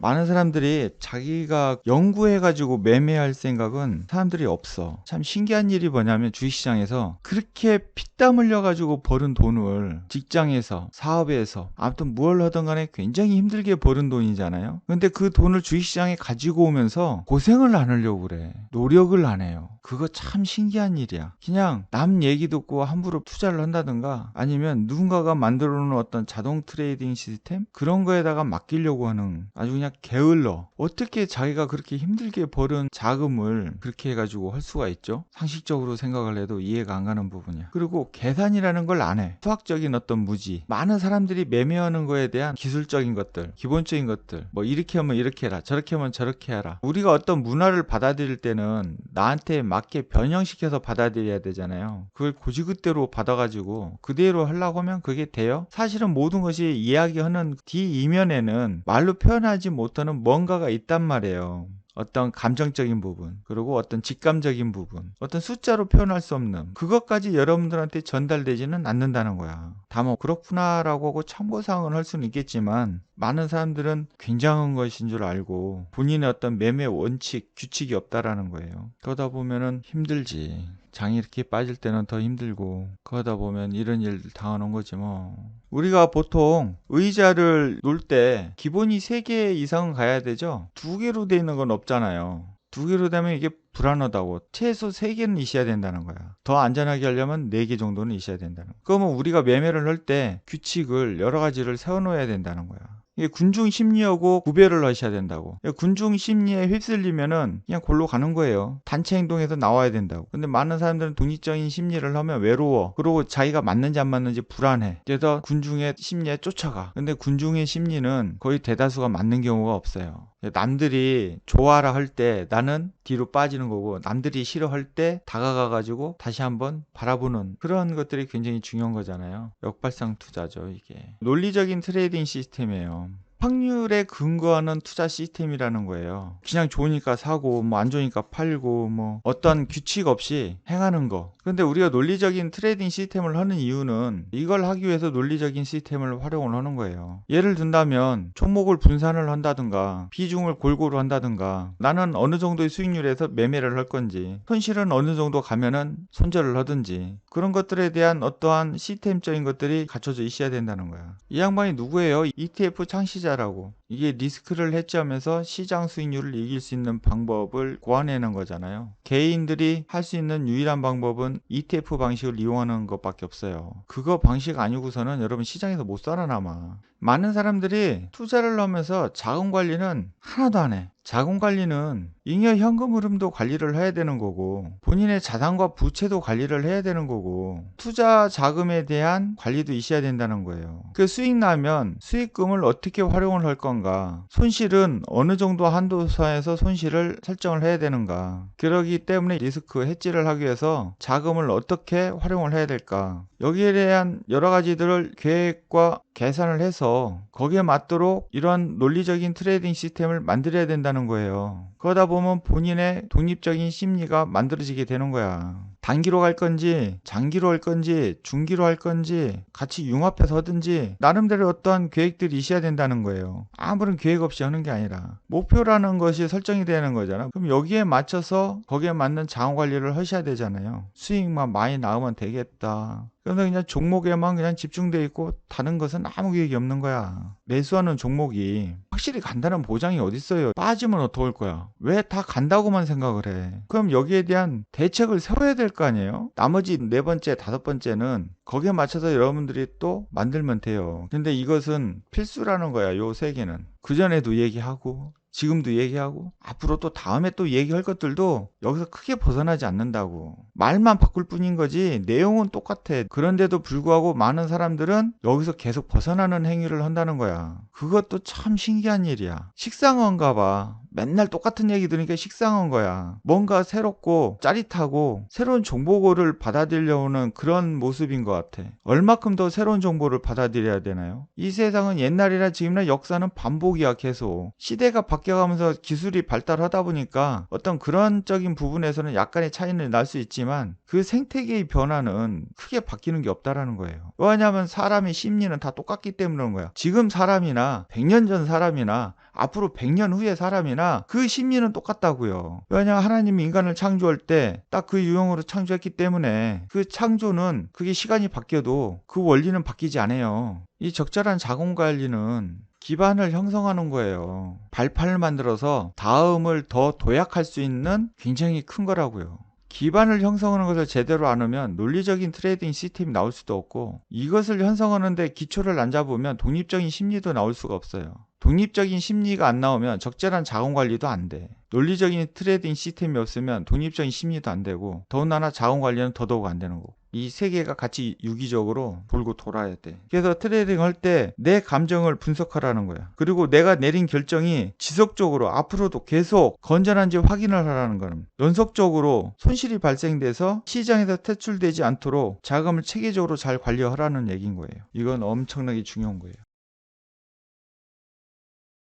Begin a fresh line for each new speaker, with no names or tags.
많은 사람들이 자기가 연구해가지고 매매할 생각은 사람들이 없어. 참 신기한 일이 뭐냐면 주식시장에서 그렇게 피땀 흘려가지고 버는 돈을 직장에서 사업에서 아무튼 뭘 하든 간에 굉장히 힘들게 버는 돈이잖아요. 근데 그 돈을 주식시장에 가지고 오면서 고생을 안 하려고 그래. 노력을 안 해요. 그거 참 신기한 일이야. 그냥 남 얘기 듣고 함부로 투자를 한다든가 아니면 누군가가 만들어 놓은 어떤 자동 트레이딩 시스템 그런 거에다가 맡기려고 하는 아주 그냥 게을러. 어떻게 자기가 그렇게 힘들게 벌은 자금을 그렇게 해가지고 할 수가 있죠? 상식적으로 생각을 해도 이해가 안 가는 부분이야. 그리고 계산이라는 걸 안 해. 수학적인 어떤 무지. 많은 사람들이 매매하는 거에 대한 기술적인 것들, 기본적인 것들, 뭐 이렇게 하면 이렇게 해라, 저렇게 하면 저렇게 해라. 우리가 어떤 문화를 받아들일 때는 나한테 맞게 변형시켜서 받아들여야 되잖아요. 그걸 고지그대로 받아가지고 그대로 하려고 하면 그게 돼요? 사실은 모든 것이 이야기하는 뒤 이면에는 말로 표현하지 못하는 뭔가가 있단 말이에요. 어떤 감정적인 부분, 그리고 어떤 직감적인 부분, 어떤 숫자로 표현할 수 없는 그것까지 여러분들한테 전달되지는 않는다는 거야. 다만 그렇구나라고 하고 참고사항을 할 수는 있겠지만 많은 사람들은 굉장한 것인 줄 알고 본인의 어떤 매매 원칙, 규칙이 없다라는 거예요. 그러다 보면은 힘들지. 장이 이렇게 빠질 때는 더 힘들고 그러다 보면 이런 일 당하는 거지 뭐. 우리가 보통 의자를 놓을 때 기본이 3개 이상은 가야 되죠. 2개로 돼 있는 건 없잖아요. 2개로 되면 이게 불안하다고. 최소 3개는 있어야 된다는 거야. 더 안전하게 하려면 4개 정도는 있어야 된다는 거야. 그러면 우리가 매매를 할 때 규칙을 여러 가지를 세워놓아야 된다는 거야. 이게 군중 심리하고 구별을 하셔야 된다고. 군중 심리에 휩쓸리면은 그냥 골로 가는 거예요. 단체 행동에서 나와야 된다고. 근데 많은 사람들은 독립적인 심리를 하면 외로워. 그리고 자기가 맞는지 안 맞는지 불안해. 그래서 군중의 심리에 쫓아가. 근데 군중의 심리는 거의 대다수가 맞는 경우가 없어요. 남들이 좋아라 할 때 나는 뒤로 빠지는 거고 남들이 싫어할 때 다가가가지고 다시 한번 바라보는 그런 것들이 굉장히 중요한 거잖아요. 역발상 투자죠 이게. 논리적인 트레이딩 시스템이에요. 확률에 근거하는 투자 시스템이라는 거예요. 그냥 좋으니까 사고 뭐 안 좋으니까 팔고 뭐 어떤 규칙 없이 행하는 거. 근데 우리가 논리적인 트레이딩 시스템을 하는 이유는 이걸 하기 위해서 논리적인 시스템을 활용을 하는 거예요. 예를 든다면 종목을 분산을 한다든가 비중을 골고루 한다든가 나는 어느 정도의 수익률에서 매매를 할 건지 손실은 어느 정도 가면은 손절을 하든지 그런 것들에 대한 어떠한 시스템적인 것들이 갖춰져 있어야 된다는 거야. 이 양반이 누구예요? ETF 창시자라고. 이게 리스크를 해지하면서 시장 수익률을 이길 수 있는 방법을 고안해낸 거잖아요. 개인들이 할 수 있는 유일한 방법은 ETF 방식을 이용하는 것밖에 없어요. 그거 방식 아니고서는 여러분 시장에서 못 살아남아. 많은 사람들이 투자를 하면서 자금 관리는 하나도 안 해. 자금 관리는 잉여 현금 흐름도 관리를 해야 되는 거고 본인의 자산과 부채도 관리를 해야 되는 거고 투자 자금에 대한 관리도 있어야 된다는 거예요. 그 수익 나면 수익금을 어떻게 활용을 할 건가, 손실은 어느 정도 한도 선에서 손실을 설정을 해야 되는가, 그러기 때문에 리스크 해지를 하기 위해서 자금을 어떻게 활용을 해야 될까, 여기에 대한 여러 가지들을 계획과 계산을 해서 거기에 맞도록 이런 논리적인 트레이딩 시스템을 만들어야 된다는 거예요. 그러다 보면 본인의 독립적인 심리가 만들어지게 되는 거야. 단기로 갈 건지 장기로 할 건지 중기로 할 건지 같이 융합해서 하든지 나름대로 어떠한 계획들이 있어야 된다는 거예요. 아무런 계획 없이 하는 게 아니라 목표라는 것이 설정이 되는 거잖아. 그럼 여기에 맞춰서 거기에 맞는 자원 관리를 하셔야 되잖아요. 수익만 많이 나오면 되겠다. 그런데 그냥 종목에만 그냥 집중돼 있고 다른 것은 아무 계획이 없는 거야. 매수하는 종목이 확실히 간다는 보장이 어딨어요. 빠지면 어떡할 거야. 왜 다 간다고만 생각을 해. 그럼 여기에 대한 대책을 세워야 될 거 아니에요. 나머지 4번째 5번째는 거기에 맞춰서 여러분들이 또 만들면 돼요. 근데 이것은 필수라는 거야. 요 3개는 그전에도 얘기하고 지금도 얘기하고 앞으로 또 다음에 또 얘기할 것들도 여기서 크게 벗어나지 않는다고. 말만 바꿀 뿐인 거지 내용은 똑같아. 그런데도 불구하고 많은 사람들은 여기서 계속 벗어나는 행위를 한다는 거야. 그것도 참 신기한 일이야. 식상한가 봐. 맨날 똑같은 얘기 들으니까 식상한 거야. 뭔가 새롭고 짜릿하고 새로운 정보를 받아들이려는 그런 모습인 것 같아. 얼마큼 더 새로운 정보를 받아들여야 되나요? 이 세상은 옛날이나 지금이나 역사는 반복이야. 계속 시대가 바뀌어가면서 기술이 발달하다 보니까 어떤 그런적인 부분에서는 약간의 차이는 날 수 있지만 그 생태계의 변화는 크게 바뀌는 게 없다라는 거예요. 왜냐하면 사람의 심리는 다 똑같기 때문에 그런 거야. 지금 사람이나 100년 전 사람이나 앞으로 100년 후의 사람이나 그 심리는 똑같다고요. 왜냐하면 하나님이 인간을 창조할 때 딱 그 유형으로 창조했기 때문에 그 창조는 그게 시간이 바뀌어도 그 원리는 바뀌지 않아요. 이 적절한 자원 관리는 기반을 형성하는 거예요. 발판을 만들어서 다음을 더 도약할 수 있는 굉장히 큰 거라고요. 기반을 형성하는 것을 제대로 안 하면 논리적인 트레이딩 시스템이 나올 수도 없고, 이것을 형성하는데 기초를 안 잡으면 독립적인 심리도 나올 수가 없어요. 독립적인 심리가 안 나오면 적절한 자원 관리도 안 돼. 논리적인 트레이딩 시스템이 없으면 독립적인 심리도 안 되고, 더군다나 자원 관리는 더더욱 안 되는 거고. 이 세 개가 같이 유기적으로 돌고 돌아야 돼. 그래서 트레이딩 할 때 내 감정을 분석하라는 거야. 그리고 내가 내린 결정이 지속적으로 앞으로도 계속 건전한지 확인을 하라는 거는, 연속적으로 손실이 발생돼서 시장에서 퇴출되지 않도록 자금을 체계적으로 잘 관리하라는 얘기인 거예요. 이건 엄청나게 중요한 거예요.